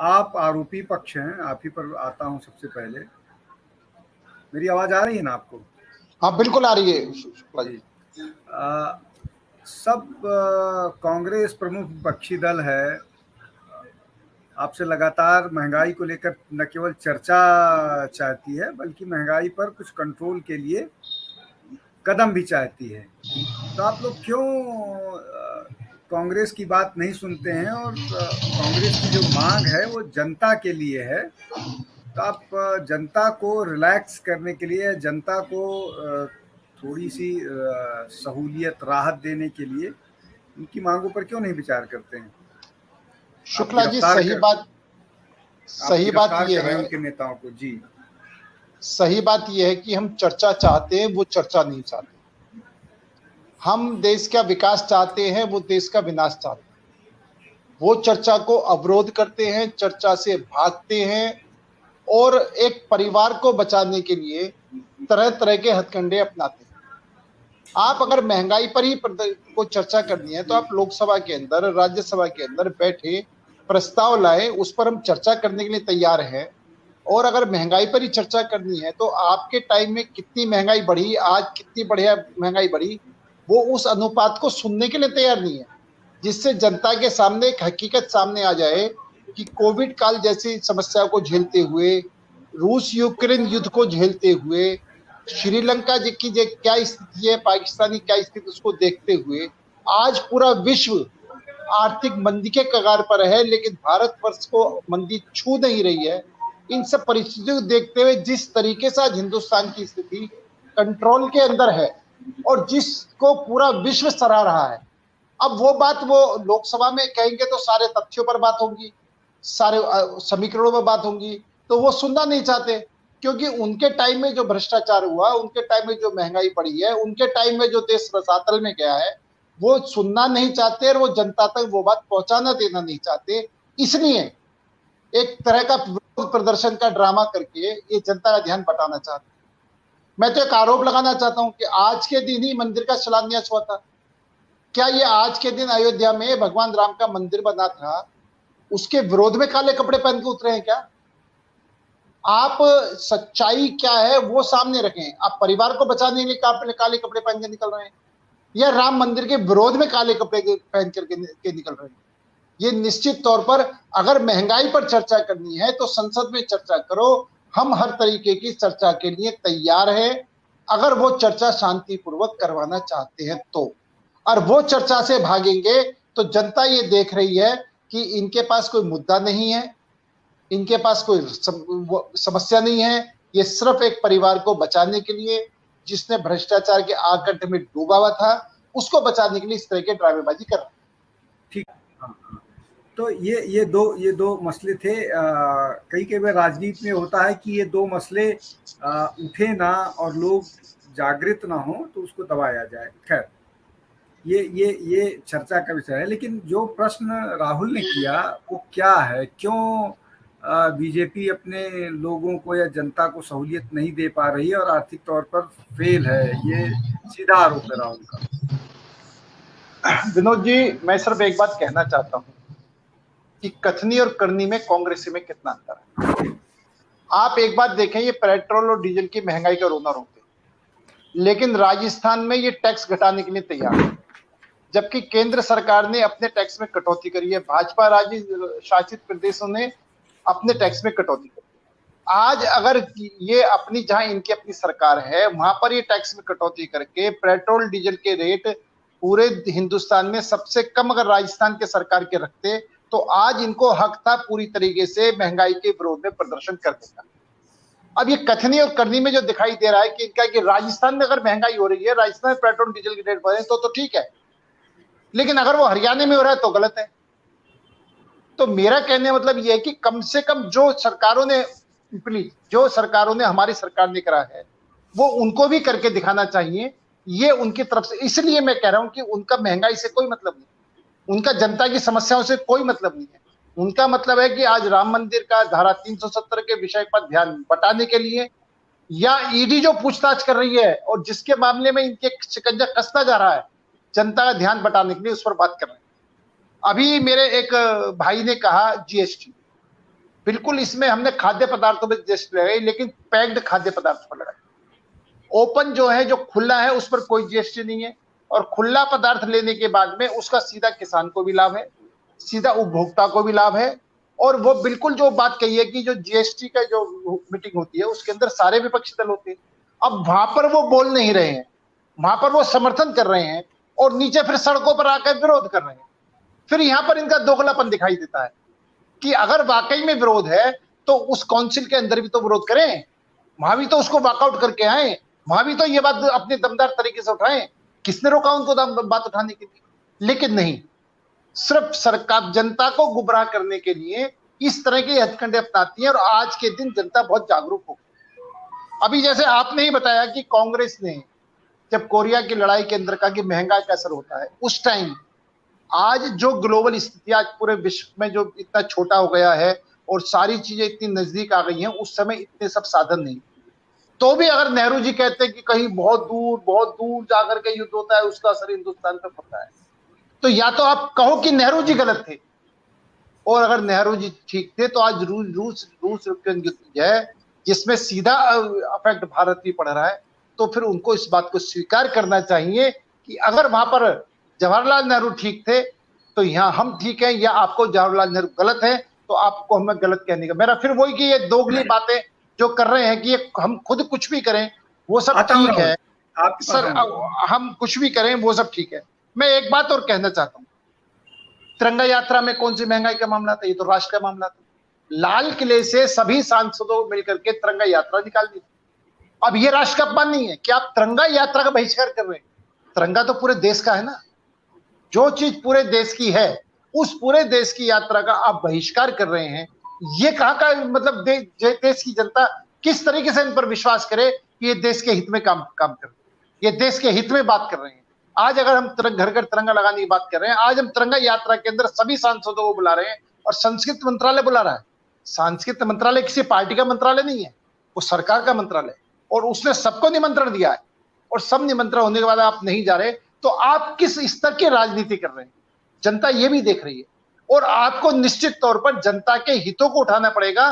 आप आरोपी पक्ष हैं, आप ही पर आता हूं सबसे पहले। मेरी आवाज आ रही है ना आपको? हाँ बिल्कुल आ रही है शुक्ला जी। सब कांग्रेस प्रमुख विपक्षी दल है, आपसे लगातार महंगाई को लेकर न केवल चर्चा चाहती है बल्कि महंगाई पर कुछ कंट्रोल के लिए कदम भी चाहती है। तो आप लोग क्यों कांग्रेस की बात नहीं सुनते हैं? और कांग्रेस की जो मांग है वो जनता के लिए है, तो आप जनता को रिलैक्स करने के लिए, जनता को थोड़ी सी सहूलियत, राहत देने के लिए उनकी मांगों पर क्यों नहीं विचार करते हैं? आप शुक्ला जी गिरफ्तार सही बात ये कर रहे है, हैं उनके नेताओं को। जी, सही बात ये है कि हम चर्चा चाहते हैं, वो चर्चा नहीं चाहते। हम देश का विकास चाहते हैं, वो देश का विनाश चाहते हैं। वो चर्चा को अवरोध करते हैं, चर्चा से भागते हैं और एक परिवार को बचाने के लिए तरह तरह के हथकंडे अपनाते हैं। आप अगर महंगाई पर ही को चर्चा करनी है तो आप लोकसभा के अंदर, राज्यसभा के अंदर बैठे प्रस्ताव लाए, उस पर हम चर्चा करने के लिए तैयार हैं। और अगर महंगाई पर ही चर्चा करनी है तो आपके टाइम में कितनी महंगाई बढ़ी, आज कितनी बढ़िया महंगाई बढ़ी, वो उस अनुपात को सुनने के लिए तैयार नहीं है, जिससे जनता के सामने एक हकीकत सामने आ जाए कि कोविड काल जैसी समस्या को झेलते हुए, रूस यूक्रेन युद्ध को झेलते हुए, श्रीलंका जी की जो क्या स्थिति है, पाकिस्तानी क्या स्थिति, उसको देखते हुए आज पूरा विश्व आर्थिक मंदी के कगार पर है, लेकिन भारतवर्ष को मंदी छू नहीं रही है। इन सब परिस्थितियों को देखते हुए जिस तरीके से आज हिंदुस्तान की स्थिति कंट्रोल के अंदर है और जिसको पूरा विश्व सराह रहा है, अब वो बात वो लोकसभा में कहेंगे तो सारे तथ्यों पर बात होगी, सारे समीकरणों में बात होगी, तो वो सुनना नहीं चाहते। क्योंकि उनके टाइम में जो भ्रष्टाचार हुआ, उनके टाइम में जो महंगाई बढ़ी है, उनके टाइम में जो देश रसातल में गया है, वो सुनना नहीं चाहते और वो जनता तक वो बात पहुंचाना देना नहीं चाहते। इसलिए एक तरह का विरोध प्रदर्शन का ड्रामा करके ये जनता का ध्यान बटाना चाहते। मैं तो एक आरोप लगाना चाहता हूं कि आज के दिन ही मंदिर का शिलान्यास हुआ था। क्या ये आज के दिन अयोध्या में भगवान राम का मंदिर बना था, उसके विरोध में काले कपड़े पहन के उतरे हैं क्या? आप सच्चाई क्या है वो सामने रखें। आप परिवार को बचाने के लिए काले कपड़े पहन के निकल रहे हैं या राम मंदिर के विरोध में काले कपड़े पहन करके निकल रहे हैं? ये निश्चित तौर पर अगर महंगाई पर चर्चा करनी है तो संसद में चर्चा करो, हम हर तरीके की चर्चा के लिए तैयार हैं, अगर वो चर्चा शांतिपूर्वक करवाना चाहते हैं तो। और वो चर्चा से भागेंगे तो जनता ये देख रही है कि इनके पास कोई मुद्दा नहीं है, इनके पास कोई समस्या नहीं है, ये सिर्फ एक परिवार को बचाने के लिए, जिसने भ्रष्टाचार के आकंठ में डूबा हुआ था, उसको बचाने के लिए इस तरह के ड्रामेबाजी कर रहे हैं। ठीक। तो ये दो मसले थे। कई बार राजनीति में होता है कि ये दो मसले उठे ना और लोग जागृत ना हो तो उसको दबाया जाए। खैर, ये चर्चा का विषय है। लेकिन जो प्रश्न राहुल ने किया वो क्या है, क्यों बीजेपी अपने लोगों को या जनता को सहूलियत नहीं दे पा रही है और आर्थिक तौर पर फेल है, ये सीधा आरोप है राहुल का। विनोद जी, मैं सिर्फ एक बात कहना चाहता हूं कि कथनी और करनी में कांग्रेसी में कितना अंतर है। आप एक बात देखें, ये पेट्रोल और डीजल की महंगाई का रोना रोते, लेकिन राजस्थान में ये टैक्स घटाने के लिए तैयार है, जबकि केंद्र सरकार ने अपने टैक्स में कटौती करी है। भाजपा राज्य शासित प्रदेशों ने अपने टैक्स में कटौती करी। आज अगर ये अपनी, जहां इनकी अपनी सरकार है, वहां पर ये टैक्स में कटौती करके पेट्रोल डीजल के रेट पूरे हिंदुस्तान में सबसे कम अगर राजस्थान के सरकार के रखते तो आज इनको हक था पूरी तरीके से महंगाई के विरोध में प्रदर्शन करने का। अब ये कथनी और करनी में जो दिखाई दे रहा है कि इनका कि राजस्थान में अगर महंगाई हो रही है, राजस्थान में पेट्रोल डीजल के रेट बढ़े तो ठीक है, लेकिन अगर वो हरियाणा में हो रहा है तो गलत है। तो मेरा कहने का मतलब यह है कि कम से कम जो सरकारों ने हमारी सरकार ने करा है वो उनको भी करके दिखाना चाहिए। ये उनकी तरफ से, इसलिए मैं कह रहा हूं कि उनका महंगाई से कोई मतलब नहीं, उनका जनता की समस्याओं से कोई मतलब नहीं है। उनका मतलब है कि आज राम मंदिर का धारा 370 के विषय पर ध्यान बटाने के लिए, या ईडी जो पूछताछ कर रही है और जिसके मामले में इनके शिकंजा कसता जा रहा है, जनता का ध्यान बटाने के लिए उस पर बात कर रहे हैं। अभी मेरे एक भाई ने कहा जीएसटी, बिल्कुल इसमें हमने खाद्य पदार्थों में जीएसटी लगाई, लेकिन पैक्ड खाद्य पदार्थ पर लगाई। ओपन जो है, जो खुला है, उस पर कोई जीएसटी नहीं है। और खुला पदार्थ लेने के बाद में उसका सीधा किसान को भी लाभ है, सीधा उपभोक्ता को भी लाभ है। और वो बिल्कुल जो बात कही है कि जो जीएसटी का जो मीटिंग होती है उसके अंदर सारे विपक्षी दल होते हैं, अब वहां पर वो बोल नहीं रहे हैं, वहां पर वो समर्थन कर रहे हैं और नीचे फिर सड़कों पर आकर विरोध कर रहे हैं। फिर यहां पर इनका दोगलापन दिखाई देता है कि अगर वाकई में विरोध है तो उस काउंसिल के अंदर भी तो विरोध करें, वहां भी तो उसको वॉकआउट करके आए, वहां भी तो ये बात अपने दमदार तरीके से उठाएं। किसने रोका उनको बात उठाने के लिए? लेकिन नहीं, सिर्फ सरकार जनता को गुमराह करने के लिए इस तरह के हथकंडे अपनाती है। और आज के दिन जनता बहुत जागरूक हो गई। अभी जैसे आपने ही बताया कि कांग्रेस ने जब कोरिया की लड़ाई के अंदर कहा कि महंगाई का असर होता है, उस टाइम आज जो ग्लोबल स्थिति आज पूरे विश्व में जो इतना छोटा हो गया है और सारी चीजें इतनी नजदीक आ गई हैं, उस समय इतने सब साधन नहीं। तो भी अगर नेहरू जी कहते हैं कि कहीं बहुत दूर जाकर के युद्ध होता है, उसका असर हिंदुस्तान पर पड़ता है, तो या तो आप कहो कि नेहरू जी गलत थे, और अगर नेहरू जी ठीक थे तो आज रूस यूक्रेन युद्ध है जिसमें सीधा अफेक्ट भारत भी पड़ रहा है, तो फिर उनको इस बात को स्वीकार करना चाहिए कि अगर वहां पर जवाहरलाल नेहरू ठीक थे तो यहाँ हम ठीक हैं, या आपको जवाहरलाल नेहरू गलत है तो आपको हमें गलत कहने का। मेरा फिर वही कि ये दोगली बातें जो कर रहे हैं कि ये हम खुद कुछ भी करें वो सब ठीक है, सर हम कुछ भी करें वो सब ठीक है। मैं एक बात और कहना चाहता हूँ, तिरंगा यात्रा में कौन सी महंगाई का मामला था? ये तो राष्ट्र का मामला था। लाल किले से सभी सांसदों को मिलकर के तिरंगा यात्रा निकाल दी। अब ये राष्ट्र का अपमान नहीं है कि आप तिरंगा यात्रा का बहिष्कार कर रहे हैं? तिरंगा तो पूरे देश का है ना, जो चीज पूरे देश की है उस पूरे देश की यात्रा का आप बहिष्कार कर रहे हैं। ये कहाँ का मतलब देश की जनता किस तरीके से इन पर विश्वास करे कि ये देश के हित में काम कर रहे हैं, ये देश के हित में बात कर रहे हैं। आज अगर हम घर घर तिरंगा लगाने की बात कर रहे हैं, आज हम तिरंगा यात्रा के अंदर सभी सांसदों को बुला रहे हैं और संस्कृति मंत्रालय बुला रहा है। सांस्कृतिक मंत्रालय किसी पार्टी का मंत्रालय नहीं है, वो सरकार का मंत्रालय, और उसने सबको निमंत्रण दिया है। और सब निमंत्रण होने के बाद आप नहीं जा रहे तो आप किस स्तर की राजनीति कर रहे हैं? जनता ये भी देख रही है। और आपको निश्चित तौर पर जनता के हितों को उठाना पड़ेगा,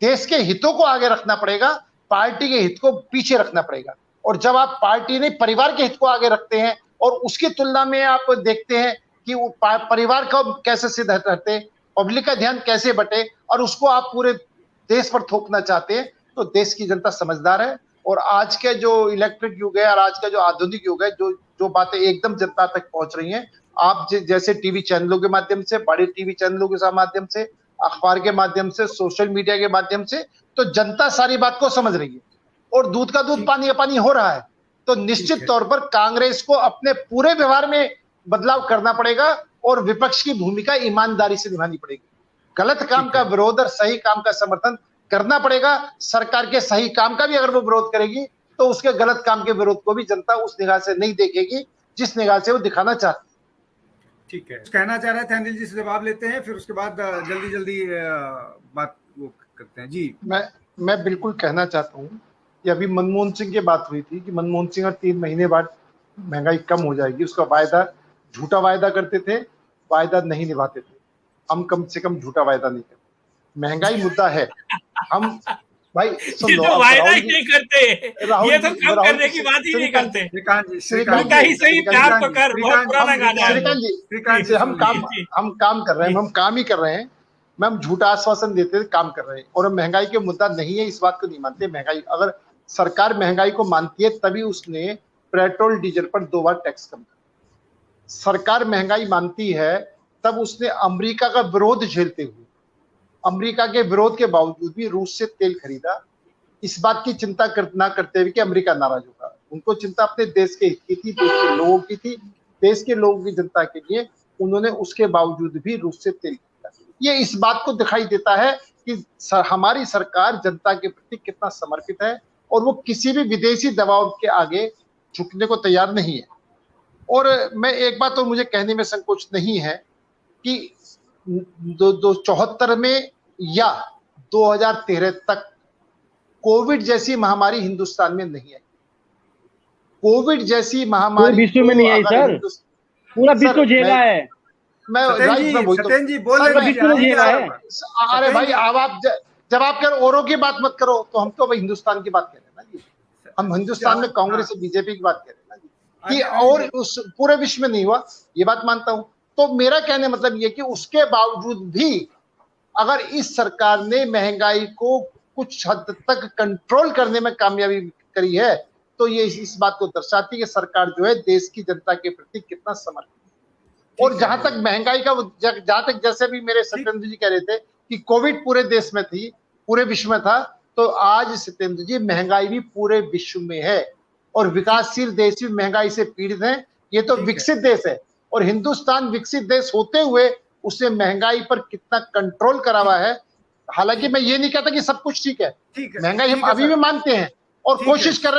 देश के हितों को आगे रखना पड़ेगा, पार्टी के हित को पीछे रखना पड़ेगा। और जब आप पार्टी नहीं परिवार के हित को आगे रखते हैं और उसकी तुलना में आप देखते हैं कि परिवार को कैसे सिद्ध हटते, पब्लिक का ध्यान कैसे बटे, और उसको आप पूरे देश पर थोपना चाहते हैं, तो देश की जनता समझदार है। और आज के जो इलेक्ट्रिक युग है और आज का जो आधुनिक युग है, जो बातें एकदम जनता तक पहुंच रही हैं, आप जैसे टीवी चैनलों के माध्यम से, बड़े टीवी चैनलों के माध्यम से, अखबार के माध्यम से, सोशल मीडिया के माध्यम से, तो जनता सारी बात को समझ रही है और दूध का दूध पानी का पानी हो रहा है। तो निश्चित तौर पर कांग्रेस को अपने पूरे व्यवहार में बदलाव करना पड़ेगा और विपक्ष की भूमिका ईमानदारी से निभानी पड़ेगी। गलत काम का विरोध और सही काम का समर्थन करना पड़ेगा। सरकार के सही काम का भी अगर वो विरोध करेगी तो उसके गलत काम के विरोध को भी जनता उस निगाह से नहीं देखेगी जिस निगाह से वो दिखाना चाहती। ठीक है, कहना चाह रहे थे अनिल जी से जवाब लेते हैं, फिर उसके बाद जल्दी बात वो करते हैं। जी मैं बिल्कुल कहना चाहता हूँ कि अभी मनमोहन सिंह की बात हुई थी कि मनमोहन सिंह 3 महीने बाद महंगाई कम हो जाएगी, उसका वायदा, झूठा वायदा करते थे, वायदा नहीं निभाते थे। हम कम से कम झूठा वायदा नहीं करते। महंगाई मुद्दा है, हम भाई सुन लो, तो वायदा ही नहीं करते, ये तो कम करने की बात ही नहीं करते। हम काम कर रहे हैं, हम काम ही कर रहे हैं। हम झूठा आश्वासन देते थे, काम कर रहे हैं। और महंगाई के मुद्दा नहीं है, इस बात को नहीं मानते। महंगाई, अगर सरकार महंगाई को मानती है तभी उसने पेट्रोल डीजल पर 2 बार टैक्स कम किया। सरकार महंगाई मानती है तब उसने अमेरिका का विरोध झेलते हुए, अमेरिका के विरोध के बावजूद भी रूस से तेल खरीदा, इस बात की चिंता ना करते हुए कि अमेरिका नाराज होगा। उनको चिंता अपने देश के हित की थी, देश के लोगों की थी, देश के लोगों की जनता के लिए उन्होंने उसके बावजूद भी रूस से तेल खरीदा। ये इस बात को दिखाई देता है कि हमारी सरकार जनता के प्रति कितना समर्पित है और वो किसी भी विदेशी दबाव के आगे झुकने को तैयार नहीं है। और मैं एक बात तो मुझे कहने में संकोच नहीं है कि 1974 में या 2013 तक कोविड जैसी महामारी हिंदुस्तान में नहीं आई। कोविड जैसी महामारी विश्व में नहीं आई सर, पूरा विश्व झेला है। सत्येंद्र जी बोल रहे हैं। अरे भाई अब आप जब आप कह रहे औरों की बात मत करो, तो हम तो भाई हिंदुस्तान की बात कर रहे हैं ना जी। हम हिंदुस्तान में कांग्रेस और बीजेपी की बात कर रहे हैं ना जी, कि और उस पूरे विश्व में नहीं हुआ, ये बात मानता हूं। तो मेरा कहने मतलब ये कि उसके बावजूद भी अगर इस सरकार ने महंगाई को कुछ हद तक कंट्रोल करने में कामयाबी करी है, तो ये इस बात को दर्शाती है कि सरकार जो है देश की जनता के प्रति कितना समर्पित। और जहां तक महंगाई का, जहां तक जैसे भी मेरे सत्येंद्र जी कह रहे थे कि कोविड पूरे देश में थी, पूरे विश्व में था, तो आज सत्येंद्र जी महंगाई भी पूरे विश्व में है और विकासशील देश भी महंगाई से पीड़ित हैं। ये तो विकसित देश है और हिंदुस्तान विकसित देश होते हुए उसने महंगाई पर कितना कंट्रोल करा हुआ है। हालांकि मैं ये नहीं कहता कि सब कुछ ठीक है, महंगाई हम अभी भी मानते हैं और कोशिश कर रहे हैं